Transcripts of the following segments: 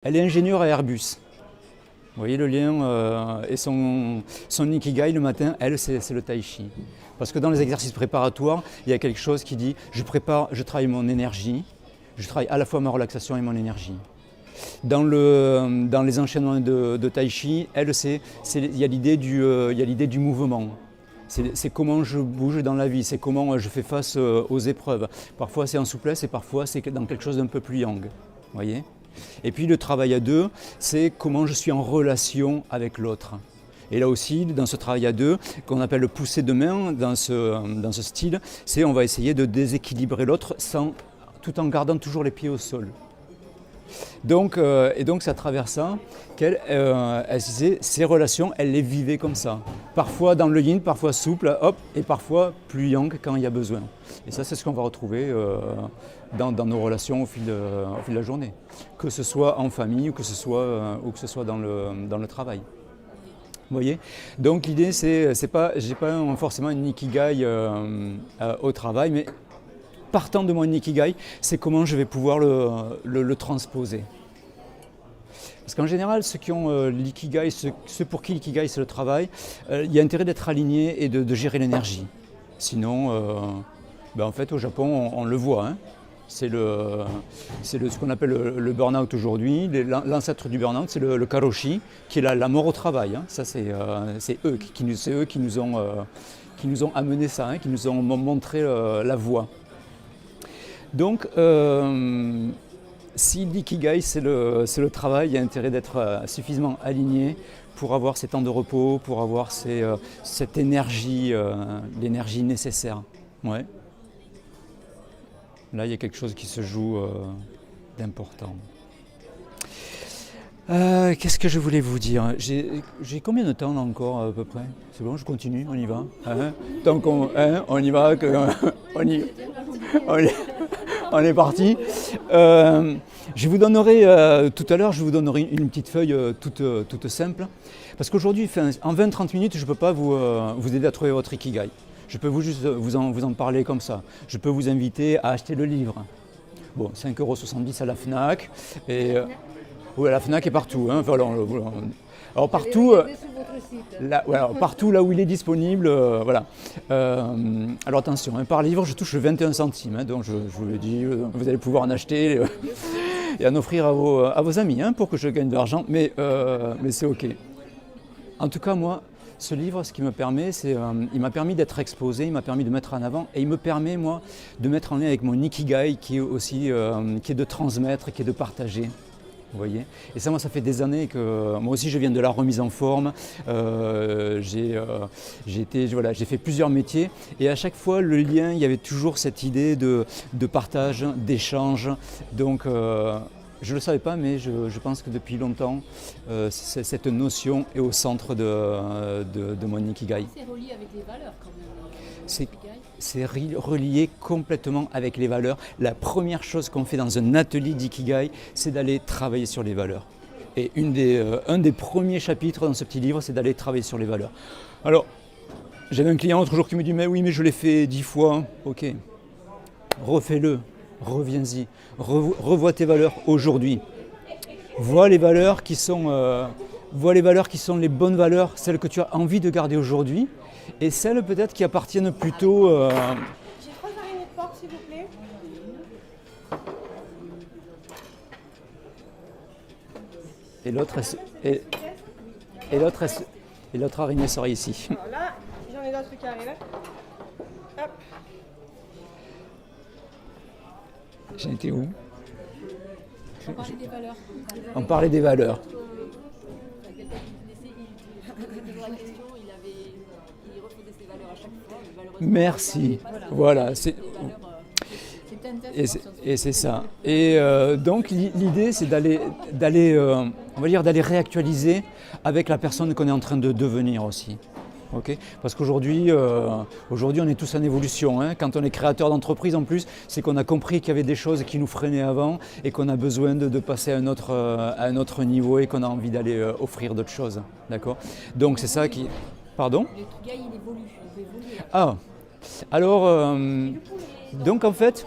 Elle est ingénieure à Airbus. Vous voyez le lien et son ikigai le matin, elle, c'est le tai chi. Parce que dans les exercices préparatoires, il y a quelque chose qui dit je travaille mon énergie, je travaille à la fois ma relaxation et mon énergie. Dans les enchaînements de tai chi, elle, il y a l'idée du mouvement. C'est comment je bouge dans la vie, c'est comment je fais face aux épreuves. Parfois c'est en souplesse et parfois c'est dans quelque chose d'un peu plus yang. Voyez ? Et puis le travail à deux, c'est comment je suis en relation avec l'autre. Et là aussi, dans ce travail à deux, qu'on appelle le pousser de main, dans ce style, c'est on va essayer de déséquilibrer l'autre tout en gardant toujours les pieds au sol. Donc c'est à travers ça qu'elle disait, ces relations, elle les vivait comme ça. Parfois dans le yin, parfois souple, hop, et parfois plus yang quand il y a besoin. Et ça, c'est ce qu'on va retrouver dans nos relations au fil de la journée. Que ce soit en famille ou que ce soit dans le travail. Vous voyez ? Donc l'idée, j'ai pas forcément un ikigai au travail, mais partant de mon ikigai, c'est comment je vais pouvoir le transposer. Parce qu'en général, ceux qui ont l'ikigai, ceux pour qui l'ikigai c'est le travail, il y a intérêt d'être aligné et de gérer l'énergie. Sinon, en fait au Japon on le voit, hein. C'est ce qu'on appelle le burn-out aujourd'hui. L'ancêtre du burn-out, c'est le karoshi, qui est la mort au travail. Hein. Ça, c'est eux qui nous ont amené ça, hein, qui nous ont montré la voie. Donc, si l'ikigai c'est le travail, il y a intérêt d'être suffisamment aligné pour avoir ces temps de repos, pour avoir cette énergie, l'énergie nécessaire. Ouais. Là, il y a quelque chose qui se joue d'important. Qu'est-ce que je voulais vous dire ? J'ai combien de temps là encore à peu près ? C'est bon, je continue, on y va. Hein ? Donc on y va, on est parti. Je vous donnerai tout à l'heure, je vous donnerai une petite feuille toute simple. Parce qu'aujourd'hui, en 20-30 minutes, je ne peux pas vous aider à trouver votre ikigai. Je peux juste vous en parler comme ça. Je peux vous inviter à acheter le livre. Bon, 5,70 € à la Fnac. Et, oui, à la Fnac et partout. Hein. Voilà, alors partout, partout là où il est disponible. Voilà. Alors attention, hein, par livre, je touche 21 centimes. Hein, donc je vous le dis, vous allez pouvoir en acheter et en offrir à vos amis pour que je gagne de l'argent. Mais c'est OK. En tout cas, moi, ce livre, ce qu'il me permet, il m'a permis d'être exposé, il m'a permis de mettre en avant et il me permet, moi, de mettre en lien avec mon ikigai qui est aussi qui est de transmettre, qui est de partager. Vous voyez ? Et ça, moi, ça fait des années que moi aussi, je viens de la remise en forme. J'ai fait plusieurs métiers et à chaque fois, le lien, il y avait toujours cette idée de partage, d'échange. Donc, je ne le savais pas, mais je pense que depuis longtemps, cette notion est au centre de mon ikigai. C'est relié avec les valeurs quand même. C'est relié complètement avec les valeurs. La première chose qu'on fait dans un atelier d'ikigai, c'est d'aller travailler sur les valeurs. Et un des premiers chapitres dans ce petit livre, c'est d'aller travailler sur les valeurs. Alors, j'avais un client l'autre jour qui me dit « mais oui, mais je l'ai fait 10 fois ». Ok, refais-le. Reviens-y, revois tes valeurs aujourd'hui. Vois les valeurs qui sont les bonnes valeurs, celles que tu as envie de garder aujourd'hui, et celles peut-être qui appartiennent plutôt. J'ai 3 araignées de porc, s'il vous plaît. Et l'autre araignée sera ici. Alors là, j'en ai d'autres qui arrivent. Hop. J'en étais où ? On parlait des valeurs. On parlait des valeurs. Quelqu'un qui posait la question, il refaisait ses valeurs à chaque fois. Merci. Voilà. Et c'est ça. Et donc l'idée, c'est d'aller réactualiser avec la personne qu'on est en train de devenir aussi. Okay. Parce qu'aujourd'hui, on est tous en évolution. Hein. Quand on est créateur d'entreprise, en plus, c'est qu'on a compris qu'il y avait des choses qui nous freinaient avant et qu'on a besoin de passer à un autre niveau et qu'on a envie d'aller offrir d'autres choses. D'accord ? Donc c'est ça qui. Pardon ? Le ikigai, il évolue. Il peut évoluer. Ah, alors, donc en fait.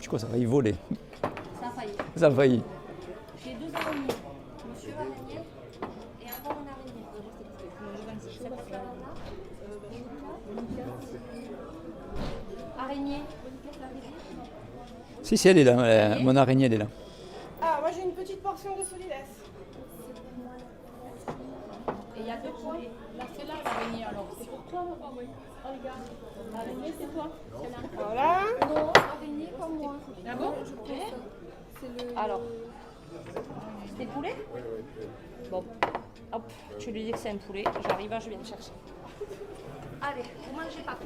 Je crois que ça a failli voler. Ça a failli. Ça a failli. J'ai 2 araignées. Monsieur araignée et encore une araignée. C'est pas celle-là. Araignée. Si, elle est là. Mon araignée, elle est là. Ah, moi j'ai une petite portion de solidesse. Et il y a 2 points. Là, c'est là l'araignée alors. C'est pour toi, oh, oui. Oh, regarde. L'araignée, c'est toi. Voilà. Non, araignée comme moi. Ah bon? Alors. C'est poulet? Bon. Hop, tu lui dis que c'est un poulet. J'arrive, je viens te chercher. Allez, vous mangez pas.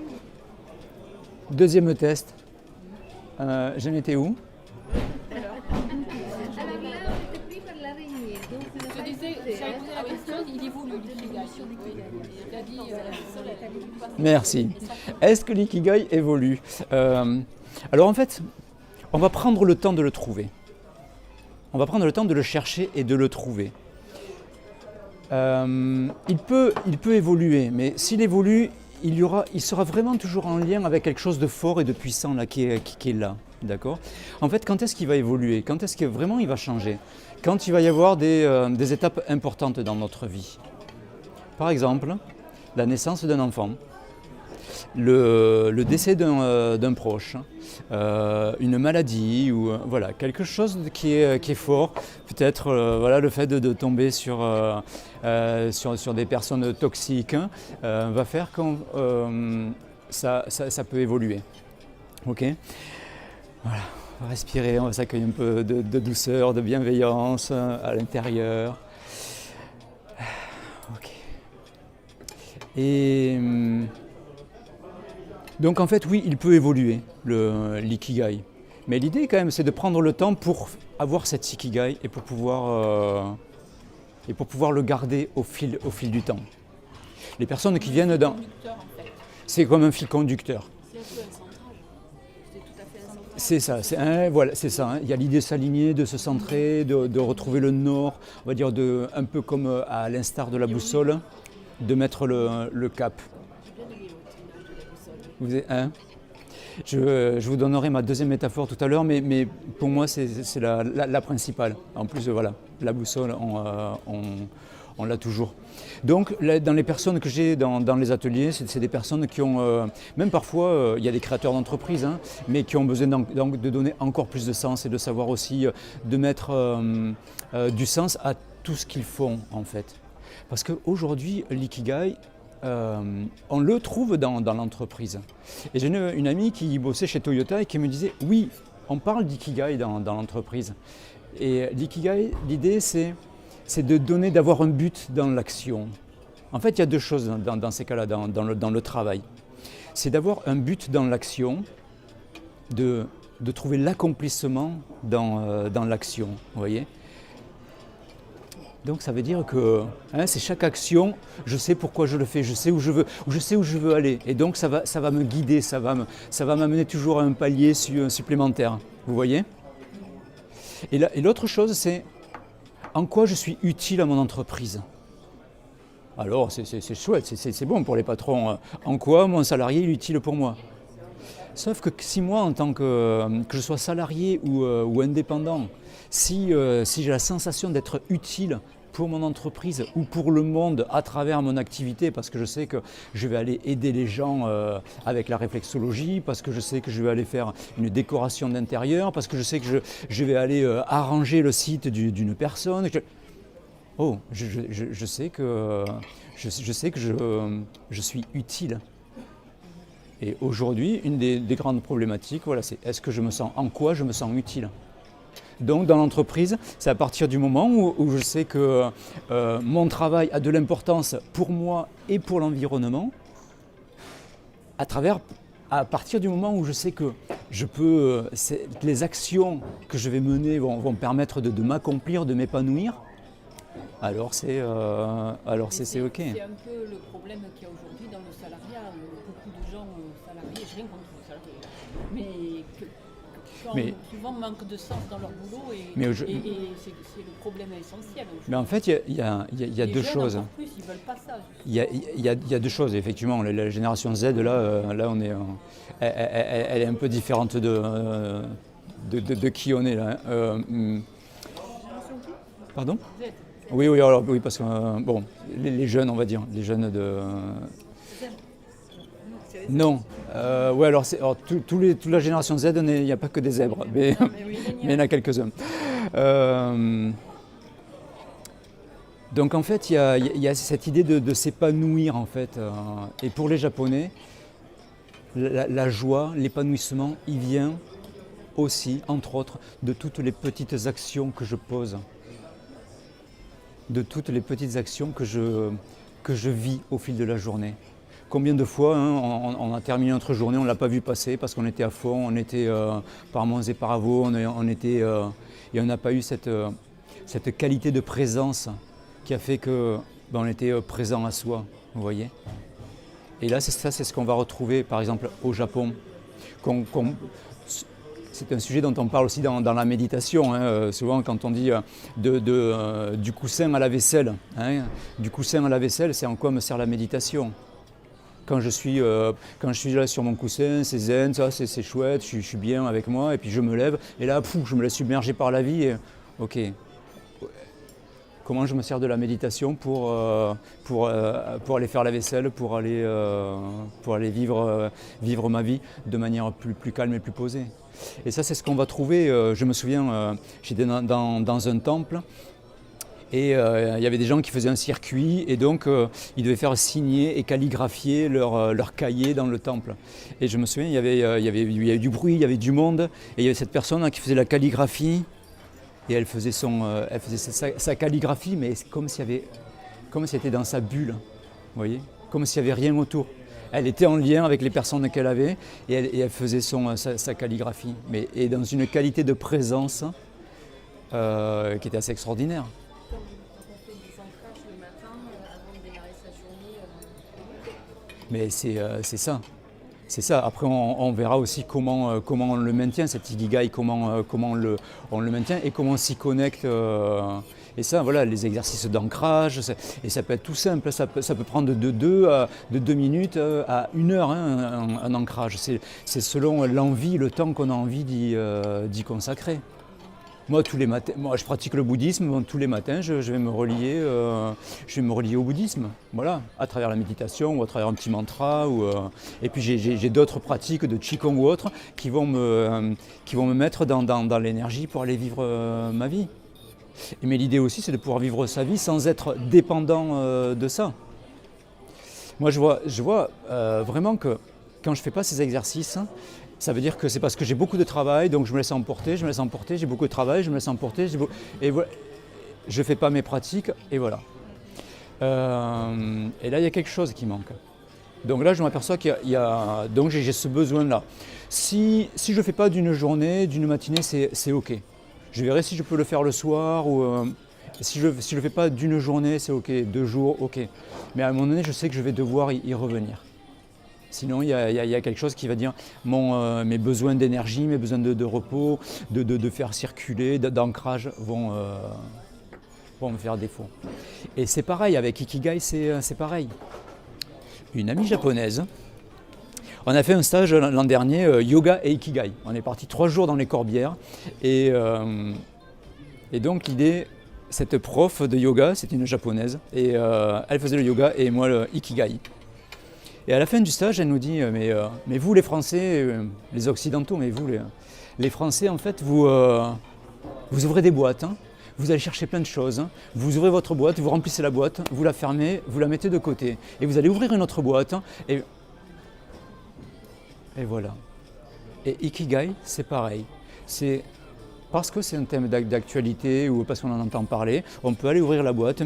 Deuxième test. J'en étais où? Alors là, on était pris par l'araignée. Donc, Je disais, j'avais posé la question, il évolue l'ikigai. Il a dit, Merci. Est-ce que l'ikigai évolue? Alors en fait, on va prendre le temps de le trouver. On va prendre le temps de le chercher et de le trouver. Il peut évoluer, mais s'il évolue, il sera vraiment toujours en lien avec quelque chose de fort et de puissant là, qui est là. D'accord? En fait, quand est-ce qu'il va évoluer? Quand est-ce que vraiment il va changer? Quand il va y avoir des étapes importantes dans notre vie. Par exemple, la naissance d'un enfant, le décès d'un proche, une maladie ou voilà, quelque chose qui est fort, peut-être voilà, le fait de tomber sur des personnes toxiques va faire que ça peut évoluer. Ok? Voilà, on va respirer, on va s'accueillir un peu de douceur, de bienveillance à l'intérieur. Ok. Et donc en fait, oui, il peut évoluer, l'ikigai. Mais l'idée quand même, c'est de prendre le temps pour avoir cet ikigai et pour pouvoir le garder au fil du temps. Les personnes qui viennent dans... C'est comme un fil conducteur. C'est ça, voilà, c'est ça. Hein. Il y a l'idée de s'aligner, de se centrer, de retrouver le nord, on va dire un peu comme à l'instar de la boussole, de mettre le cap. Je vous donnerai ma deuxième métaphore tout à l'heure, mais pour moi c'est la principale. En plus, voilà, la boussole, on l'a toujours. Donc, dans les personnes que j'ai dans les ateliers, c'est des personnes qui ont, même parfois, il y a des créateurs d'entreprises, hein, mais qui ont besoin de donner encore plus de sens et de savoir aussi de mettre du sens à tout ce qu'ils font, en fait. Parce qu'aujourd'hui, l'ikigai, on le trouve dans l'entreprise. Et j'ai une amie qui bossait chez Toyota et qui me disait, oui, on parle d'ikigai dans l'entreprise. Et l'ikigai, l'idée, c'est d'avoir un but dans l'action. En fait, il y a deux choses dans ces cas-là, dans le travail. C'est d'avoir un but dans l'action, de trouver l'accomplissement dans l'action, vous voyez. Donc ça veut dire que c'est chaque action, je sais pourquoi je le fais, je sais où je veux aller. Et donc ça va me guider, ça va m'amener toujours à un palier supplémentaire, vous voyez. Et l'autre chose, c'est en quoi je suis utile à mon entreprise. Alors c'est chouette, c'est bon pour les patrons. En quoi mon salarié est utile pour moi. Sauf que si moi, en tant que je sois salarié ou indépendant, si j'ai la sensation d'être utile pour mon entreprise ou pour le monde à travers mon activité, parce que je sais que je vais aller aider les gens avec la réflexologie, parce que je sais que je vais aller faire une décoration d'intérieur, parce que je sais que je vais aller arranger le site d'une personne. Je sais que je suis utile. Et aujourd'hui, une des grandes problématiques, voilà, c'est en quoi je me sens utile. Donc dans l'entreprise, c'est à partir du moment où je sais que mon travail a de l'importance pour moi et pour l'environnement, à partir du moment où je sais que les actions que je vais mener vont me permettre de m'accomplir, de m'épanouir, alors c'est OK. C'est un peu le problème qu'il y a aujourd'hui dans le salariat, où beaucoup de gens salariés, je n'ai rien contre les salariés, mais souvent manquent de sens dans leur boulot et c'est le problème essentiel. Mais en fait, il y a deux choses. En plus, ils veulent pas ça. Il y a deux choses, effectivement. La génération Z, là on est, elle est un peu différente de qui on est là. Pardon ? Oui, alors, oui, parce que bon, les jeunes, on va dire, les jeunes de. Non. Ouais, alors, toute la génération Z, il n'y a pas que des zèbres, mais il y en a quelques-uns. Donc en fait, il y a cette idée de s'épanouir en fait. Et pour les Japonais, la joie, l'épanouissement, il vient aussi, entre autres, de toutes les petites actions que je pose. De toutes les petites actions que je vis au fil de la journée. Combien de fois on a terminé notre journée, on ne l'a pas vu passer parce qu'on était à fond, on était par Mons et par Avaux, et on n'a pas eu cette qualité de présence qui a fait qu'on était présent à soi, vous voyez. Et là, c'est ce qu'on va retrouver, par exemple, au Japon. C'est un sujet dont on parle aussi dans la méditation. Souvent, quand on dit du coussin à la vaisselle, du coussin à la vaisselle, c'est en quoi me sert la méditation. Quand je suis là sur mon coussin, c'est zen, ça, c'est chouette, je suis bien avec moi, et puis je me lève, et là, je me laisse submerger par la vie. Et, ok. Comment je me sers de la méditation pour aller faire la vaisselle, pour aller vivre ma vie de manière plus calme et plus posée. Et ça, c'est ce qu'on va trouver. Je me souviens, j'étais dans un temple et il y avait des gens qui faisaient un circuit et donc ils devaient faire signer et calligraphier leur cahier dans le temple. Et je me souviens, il y avait du bruit, il y avait du monde et il y avait cette personne qui faisait la calligraphie. Et elle faisait sa calligraphie, mais comme si elle était dans sa bulle, vous voyez, comme s'il n'y avait rien autour. Elle était en lien avec les personnes qu'elle avait et elle faisait sa calligraphie, et dans une qualité de présence qui était assez extraordinaire. Comme quand on fait des ancrages le matin avant de démarrer sa journée. Mais c'est ça. C'est ça. Après, on verra aussi comment on le maintient, cet ikigai, comment on le maintient et comment on s'y connecte. Et ça, voilà, les exercices d'ancrage, et ça peut être tout simple, ça peut prendre de 2 minutes à 1 heure, un ancrage. C'est selon l'envie, le temps qu'on a envie d'y consacrer. Moi, tous les matins, je pratique le bouddhisme. Tous les matins, je vais me relier au bouddhisme, voilà, à travers la méditation ou à travers un petit mantra. Et puis j'ai d'autres pratiques de qigong ou autres qui vont me mettre dans l'énergie pour aller vivre ma vie. Mais l'idée aussi, c'est de pouvoir vivre sa vie sans être dépendant de ça. Moi, je vois vraiment que quand je ne fais pas ces exercices, ça veut dire que c'est parce que j'ai beaucoup de travail, donc je me laisse emporter, j'ai beaucoup de travail, je me laisse emporter, et voilà, je ne fais pas mes pratiques, et voilà. Et là, il y a quelque chose qui manque. Donc là, je m'aperçois donc j'ai ce besoin-là. Si je ne fais pas d'une journée, d'une matinée, c'est ok. Je verrai si je peux le faire le soir, ou si je le fais pas d'une journée, c'est ok, 2 jours, ok. Mais à un moment donné, je sais que je vais devoir y revenir. Sinon, il y a quelque chose qui va dire mes besoins d'énergie, mes besoins de repos, de faire circuler, d'ancrage vont me faire défaut. Et c'est pareil, avec Ikigai, c'est pareil. Une amie japonaise, on a fait un stage l'an dernier, yoga et Ikigai. On est parti 3 jours dans les Corbières. Et donc l'idée, cette prof de yoga, c'est une japonaise, et elle faisait le yoga et moi le Ikigai. Et à la fin du stage, elle nous dit mais vous les Français, les Occidentaux, mais vous les Français, en fait, vous ouvrez des boîtes, vous allez chercher plein de choses, vous ouvrez votre boîte, vous remplissez la boîte, vous la fermez, vous la mettez de côté, et vous allez ouvrir une autre boîte, et voilà. Et Ikigai, c'est pareil. C'est parce que c'est un thème d'actualité ou parce qu'on en entend parler, on peut aller ouvrir la boîte,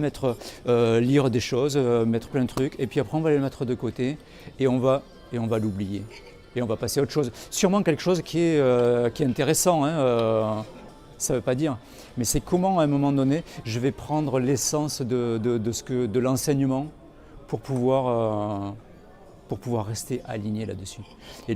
lire des choses, mettre plein de trucs, et puis après on va les mettre de côté et on va l'oublier. Et on va passer à autre chose. Sûrement quelque chose qui est intéressant, ça ne veut pas dire. Mais c'est comment à un moment donné, je vais prendre l'essence de l'enseignement pour pouvoir rester aligné là-dessus.